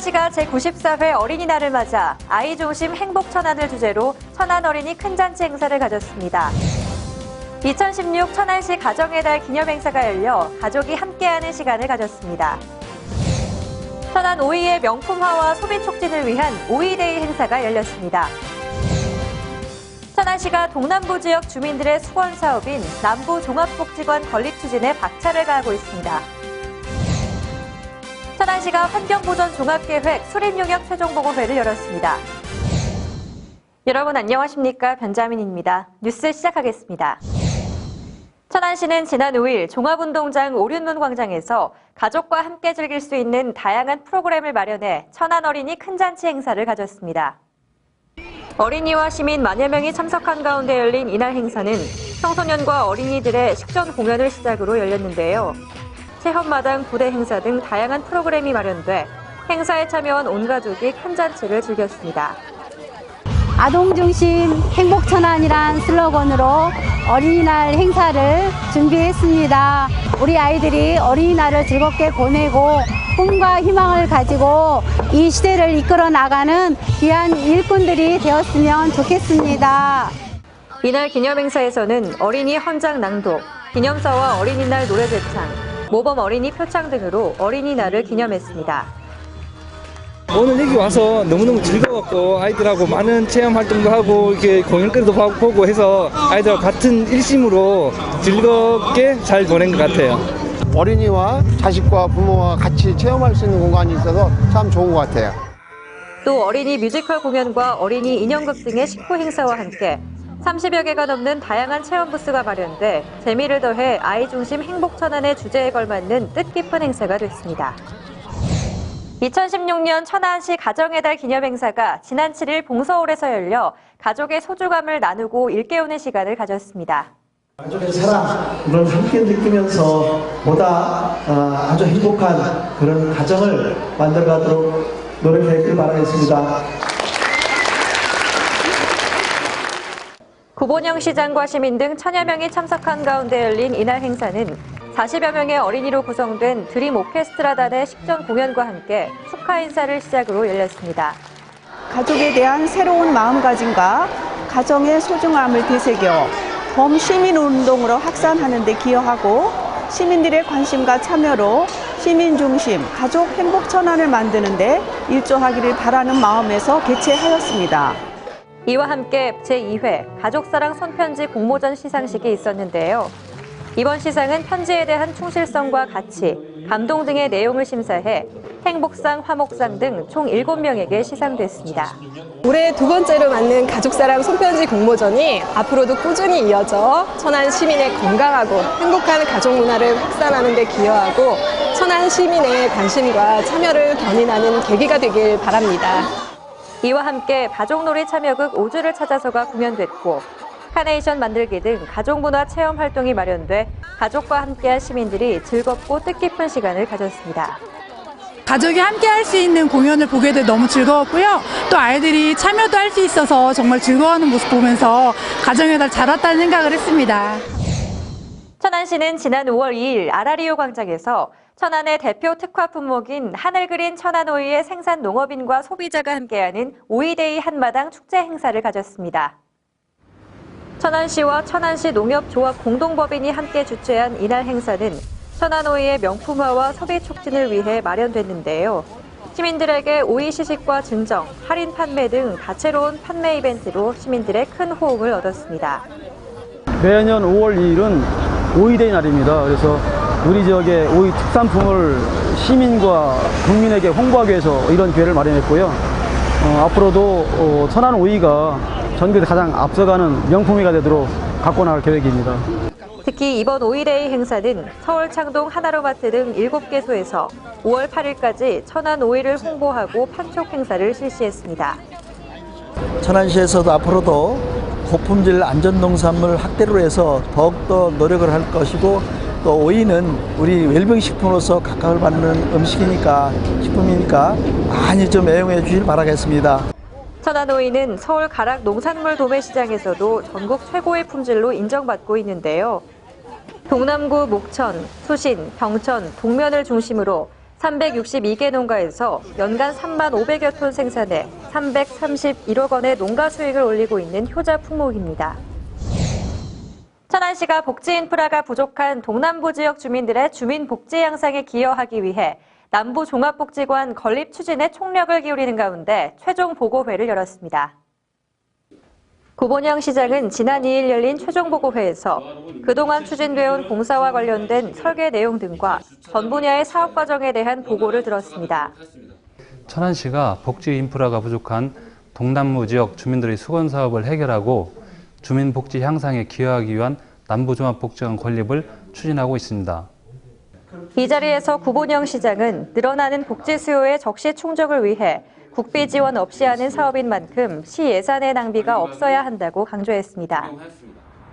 천안시가 제94회 어린이날을 맞아 아이 중심 행복 천안을 주제로 천안 어린이 큰 잔치 행사를 가졌습니다. 2016 천안시 가정의 달 기념 행사가 열려 가족이 함께하는 시간을 가졌습니다. 천안 오이의 명품화와 소비 촉진을 위한 오이데이 행사가 열렸습니다. 천안시가 동남부 지역 주민들의 수건 사업인 남부종합복지관 건립 추진에 박차를 가하고 있습니다. 천안시가 환경보전 종합계획 수립용역 최종보고회를 열었습니다. 여러분 안녕하십니까? 변자민입니다. 뉴스 시작하겠습니다. 천안시는 지난 5일 종합운동장 오륜문 광장에서 가족과 함께 즐길 수 있는 다양한 프로그램을 마련해 천안 어린이 큰 잔치 행사를 가졌습니다. 어린이와 시민 만여 명이 참석한 가운데 열린 이날 행사는 청소년과 어린이들의 식전 공연을 시작으로 열렸는데요. 체험마당, 부대 행사 등 다양한 프로그램이 마련돼 행사에 참여한 온 가족이 큰 잔치를 즐겼습니다. 아동 중심 행복 천안이란 슬로건으로 어린이날 행사를 준비했습니다. 우리 아이들이 어린이날을 즐겁게 보내고 꿈과 희망을 가지고 이 시대를 이끌어 나가는 귀한 일꾼들이 되었으면 좋겠습니다. 이날 기념 행사에서는 어린이 헌장 낭독, 기념사와 어린이날 노래 제창, 모범 어린이 표창 등으로 어린이날을 기념했습니다. 오늘 여기 와서 너무너무 즐거웠고 아이들하고 많은 체험 활동도 하고 이렇게 공연거리도 보고 해서 아이들하고 같은 일심으로 즐겁게 잘 보낸 것 같아요. 어린이와 자식과 부모와 같이 체험할 수 있는 공간이 있어서 참 좋은 것 같아요. 또 어린이 뮤지컬 공연과 어린이 인형극 등의 식후 행사와 함께 30여 개가 넘는 다양한 체험 부스가 마련돼 재미를 더해 아이 중심 행복 천안의 주제에 걸맞는 뜻깊은 행사가 됐습니다. 2016년 천안시 가정의 달 기념 행사가 지난 7일 봉서홀에서 열려 가족의 소중함을 나누고 일깨우는 시간을 가졌습니다. 가족의 사랑을 함께 느끼면서 보다 아주 행복한 그런 가정을 만들어가도록 노력했길 바라겠습니다. 구본영 시장과 시민 등 천여 명이 참석한 가운데 열린 이날 행사는 40여 명의 어린이로 구성된 드림 오케스트라단의 식전 공연과 함께 축하 인사를 시작으로 열렸습니다. 가족에 대한 새로운 마음가짐과 가정의 소중함을 되새겨 범 시민운동으로 확산하는 데 기여하고 시민들의 관심과 참여로 시민 중심 가족 행복 천안을 만드는 데 일조하기를 바라는 마음에서 개최하였습니다. 이와 함께 제2회 가족사랑 손편지 공모전 시상식이 있었는데요. 이번 시상은 편지에 대한 충실성과 가치, 감동 등의 내용을 심사해 행복상, 화목상 등 총 7명에게 시상됐습니다. 올해 두 번째로 맞는 가족사랑 손편지 공모전이 앞으로도 꾸준히 이어져 천안 시민의 건강하고 행복한 가족 문화를 확산하는 데 기여하고 천안 시민의 관심과 참여를 견인하는 계기가 되길 바랍니다. 이와 함께 가족놀이 참여극 5주를 찾아서가 공연됐고 카네이션 만들기 등 가족문화 체험 활동이 마련돼 가족과 함께한 시민들이 즐겁고 뜻깊은 시간을 가졌습니다. 가족이 함께 할 수 있는 공연을 보게 돼 너무 즐거웠고요. 또 아이들이 참여도 할 수 있어서 정말 즐거워하는 모습 보면서 가정의 달 잘 왔다는 생각을 했습니다. 천안시는 지난 5월 2일 아라리오 광장에서 천안의 대표 특화 품목인 하늘 그린 천안 오이의 생산 농업인과 소비자가 함께하는 오이데이 한마당 축제 행사를 가졌습니다. 천안시와 천안시 농협조합 공동법인이 함께 주최한 이날 행사는 천안 오이의 명품화와 소비 촉진을 위해 마련됐는데요. 시민들에게 오이 시식과 증정, 할인 판매 등 다채로운 판매 이벤트로 시민들의 큰 호응을 얻었습니다. 매년 5월 2일은 오이데이 날입니다. 그래서 우리 지역의 오이 특산품을 시민과 국민에게 홍보하기 위해서 이런 기회를 마련했고요. 앞으로도 천안 오이가 전국에 가장 앞서가는 명품이가 되도록 갖고 나갈 계획입니다. 특히 이번 오이데이 행사는 서울 창동 하나로마트 등 7개소에서 5월 8일까지 천안 오이를 홍보하고 판촉 행사를 실시했습니다. 천안시에서도 앞으로도 고품질 안전농산물 확대로 해서 더욱더 노력을 할 것이고 또 오이는 우리 웰빙식품으로서 각광을 받는 식품이니까 많이 좀 애용해 주길 바라겠습니다. 천안 오이는 서울 가락 농산물 도매시장에서도 전국 최고의 품질로 인정받고 있는데요. 동남구 목천, 수신, 병천, 동면을 중심으로 362개 농가에서 연간 3만 500여 톤 생산해 331억 원의 농가 수익을 올리고 있는 효자 품목입니다. 천안시가 복지 인프라가 부족한 동남부 지역 주민들의 주민 복지 향상에 기여하기 위해 남부종합복지관 건립 추진에 총력을 기울이는 가운데 최종 보고회를 열었습니다. 구본영 시장은 지난 2일 열린 최종 보고회에서 그동안 추진되어 온 공사와 관련된 설계 내용 등과 전 분야의 사업 과정에 대한 보고를 들었습니다. 천안시가 복지 인프라가 부족한 동남부 지역 주민들의 수건 사업을 해결하고 주민 복지 향상에 기여하기 위한 남부종합복지관 건립을 추진하고 있습니다. 이 자리에서 구본영 시장은 늘어나는 복지 수요의 적시 충족을 위해 국비 지원 없이 하는 사업인 만큼 시 예산의 낭비가 없어야 한다고 강조했습니다.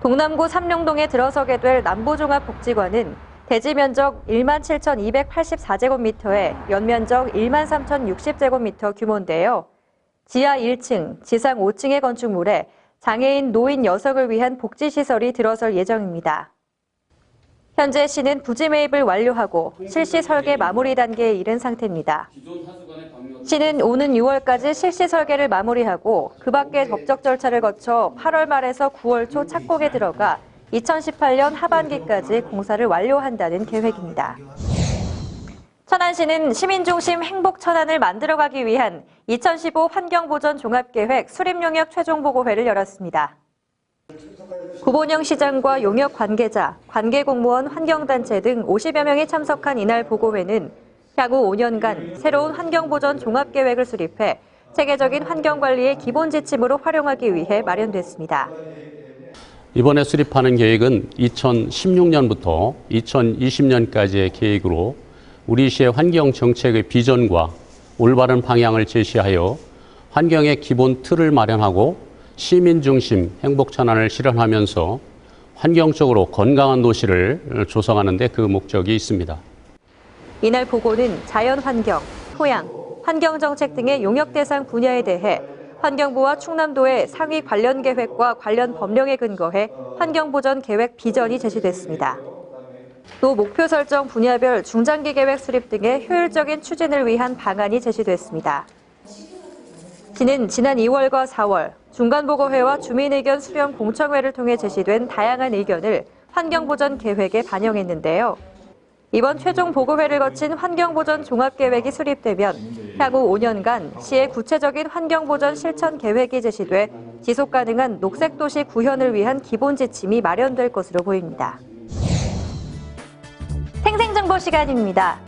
동남구 삼룡동에 들어서게 될 남부종합복지관은 대지 면적 17,284제곱미터에 연면적 13,060제곱미터 규모인데요. 지하 1층, 지상 5층의 건축물에 장애인, 노인, 여성을 위한 복지시설이 들어설 예정입니다. 현재 시는 부지 매입을 완료하고 실시 설계 마무리 단계에 이른 상태입니다. 시는 오는 6월까지 실시 설계를 마무리하고 그 밖의 법적 절차를 거쳐 8월 말에서 9월 초 착공에 들어가 2018년 하반기까지 공사를 완료한다는 계획입니다. 천안시는 시민중심 행복천안을 만들어가기 위한 2015 환경보전 종합계획 수립용역 최종보고회를 열었습니다. 구본영 시장과 용역 관계자, 관계공무원, 환경단체 등 50여 명이 참석한 이날 보고회는 향후 5년간 새로운 환경보전 종합계획을 수립해 체계적인 환경관리의 기본 지침으로 활용하기 위해 마련됐습니다. 이번에 수립하는 계획은 2016년부터 2020년까지의 계획으로 우리 시의 환경정책의 비전과 올바른 방향을 제시하여 환경의 기본 틀을 마련하고 시민 중심 행복천안을 실현하면서 환경적으로 건강한 도시를 조성하는 데 그 목적이 있습니다. 이날 보고는 자연환경, 토양, 환경정책 등의 용역 대상 분야에 대해 환경부와 충남도의 상위 관련 계획과 관련 법령에 근거해 환경보전 계획 비전이 제시됐습니다. 또 목표 설정 분야별 중장기 계획 수립 등의 효율적인 추진을 위한 방안이 제시됐습니다. 시는 지난 2월과 4월 중간보고회와 주민의견 수렴 공청회를 통해 제시된 다양한 의견을 환경보전 계획에 반영했는데요. 이번 최종 보고회를 거친 환경보전 종합계획이 수립되면 향후 5년간 시의 구체적인 환경보전 실천 계획이 제시돼 지속가능한 녹색도시 구현을 위한 기본 지침이 마련될 것으로 보입니다. 생생정보 시간입니다.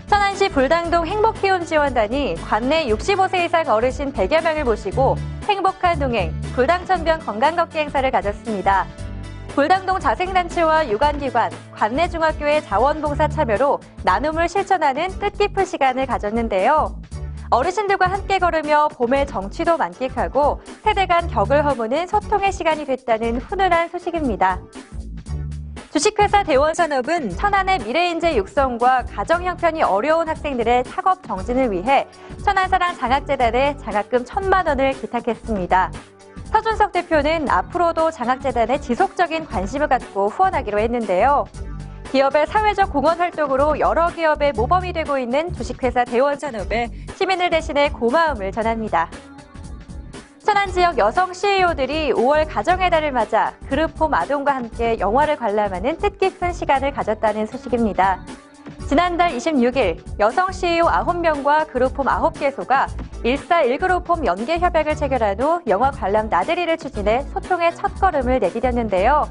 천안시 불당동 행복키움지원단이 관내 65세 이상 어르신 100여 명을 모시고 행복한 동행, 불당천병 건강걷기 행사를 가졌습니다. 불당동 자생단체와 유관기관, 관내 중학교의 자원봉사 참여로 나눔을 실천하는 뜻깊은 시간을 가졌는데요. 어르신들과 함께 걸으며 봄의 정취도 만끽하고 세대 간 격을 허무는 소통의 시간이 됐다는 훈훈한 소식입니다. 주식회사 대원산업은 천안의 미래인재 육성과 가정 형편이 어려운 학생들의 학업 정진을 위해 천안사랑 장학재단에 장학금 1,000만 원을 기탁했습니다. 서준석 대표는 앞으로도 장학재단에 지속적인 관심을 갖고 후원하기로 했는데요. 기업의 사회적 공헌 활동으로 여러 기업의 모범이 되고 있는 주식회사 대원산업에 시민을 대신해 고마움을 전합니다. 천안 지역 여성 CEO들이 5월 가정의 달을 맞아 그룹홈 아동과 함께 영화를 관람하는 뜻깊은 시간을 가졌다는 소식입니다. 지난달 26일 여성 CEO 9명과 그룹홈 9개소가 141그룹홈 연계 협약을 체결한 후 영화 관람 나들이를 추진해 소통의 첫걸음을 내디뎠는데요.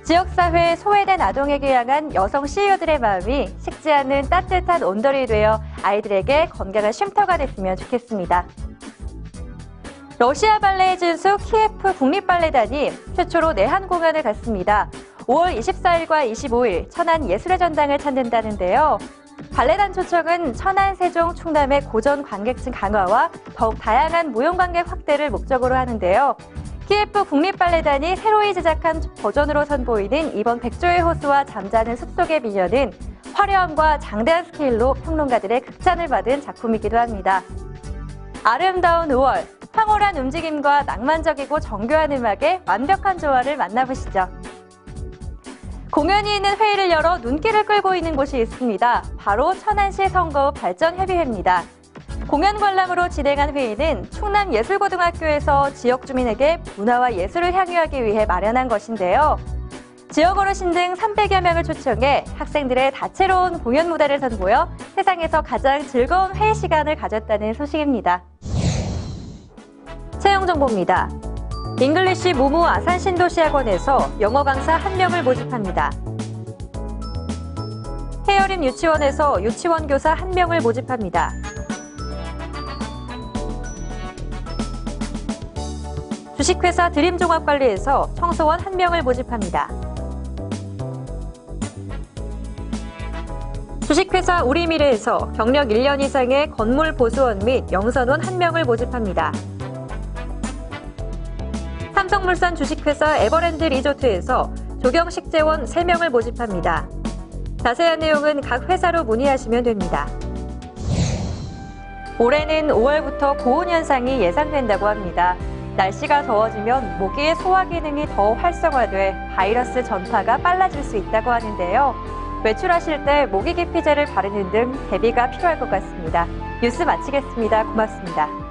지역사회에 소외된 아동에게 향한 여성 CEO들의 마음이 식지 않는 따뜻한 온돌이 되어 아이들에게 건강한 쉼터가 됐으면 좋겠습니다. 러시아 발레의 진수 키예프 국립발레단이 최초로 내한 공연을 갖습니다. 5월 24일과 25일 천안 예술의 전당을 찾는다는데요. 발레단 초청은 천안, 세종, 충남의 고전 관객층 강화와 더욱 다양한 무용 관객 확대를 목적으로 하는데요. 키예프 국립발레단이 새로이 제작한 버전으로 선보이는 이번 백조의 호수와 잠자는 숲속의 미녀는 화려함과 장대한 스케일로 평론가들의 극찬을 받은 작품이기도 합니다. 아름다운 5월, 황홀한 움직임과 낭만적이고 정교한 음악의 완벽한 조화를 만나보시죠. 공연이 있는 회의를 열어 눈길을 끌고 있는 곳이 있습니다. 바로 천안시 선거읍 발전협의회입니다. 공연 관람으로 진행한 회의는 충남예술고등학교에서 지역 주민에게 문화와 예술을 향유하기 위해 마련한 것인데요. 지역 어르신 등 300여 명을 초청해 학생들의 다채로운 공연 무대를 선보여 세상에서 가장 즐거운 회의 시간을 가졌다는 소식입니다. 채용 정보입니다. 잉글리시 무무 아산 신도시학원에서 영어 강사 1명을 모집합니다. 헤어림 유치원에서 유치원 교사 1명을 모집합니다. 주식회사 드림종합관리에서 청소원 1명을 모집합니다. 주식회사 우리미래에서 경력 1년 이상의 건물 보수원 및 영선원 1명을 모집합니다. 삼성물산 주식회사 에버랜드 리조트에서 조경식재원 3명을 모집합니다. 자세한 내용은 각 회사로 문의하시면 됩니다. 올해는 5월부터 고온 현상이 예상된다고 합니다. 날씨가 더워지면 모기의 소화 기능이 더 활성화돼 바이러스 전파가 빨라질 수 있다고 하는데요. 외출하실 때 모기 기피제를 바르는 등 대비가 필요할 것 같습니다. 뉴스 마치겠습니다. 고맙습니다.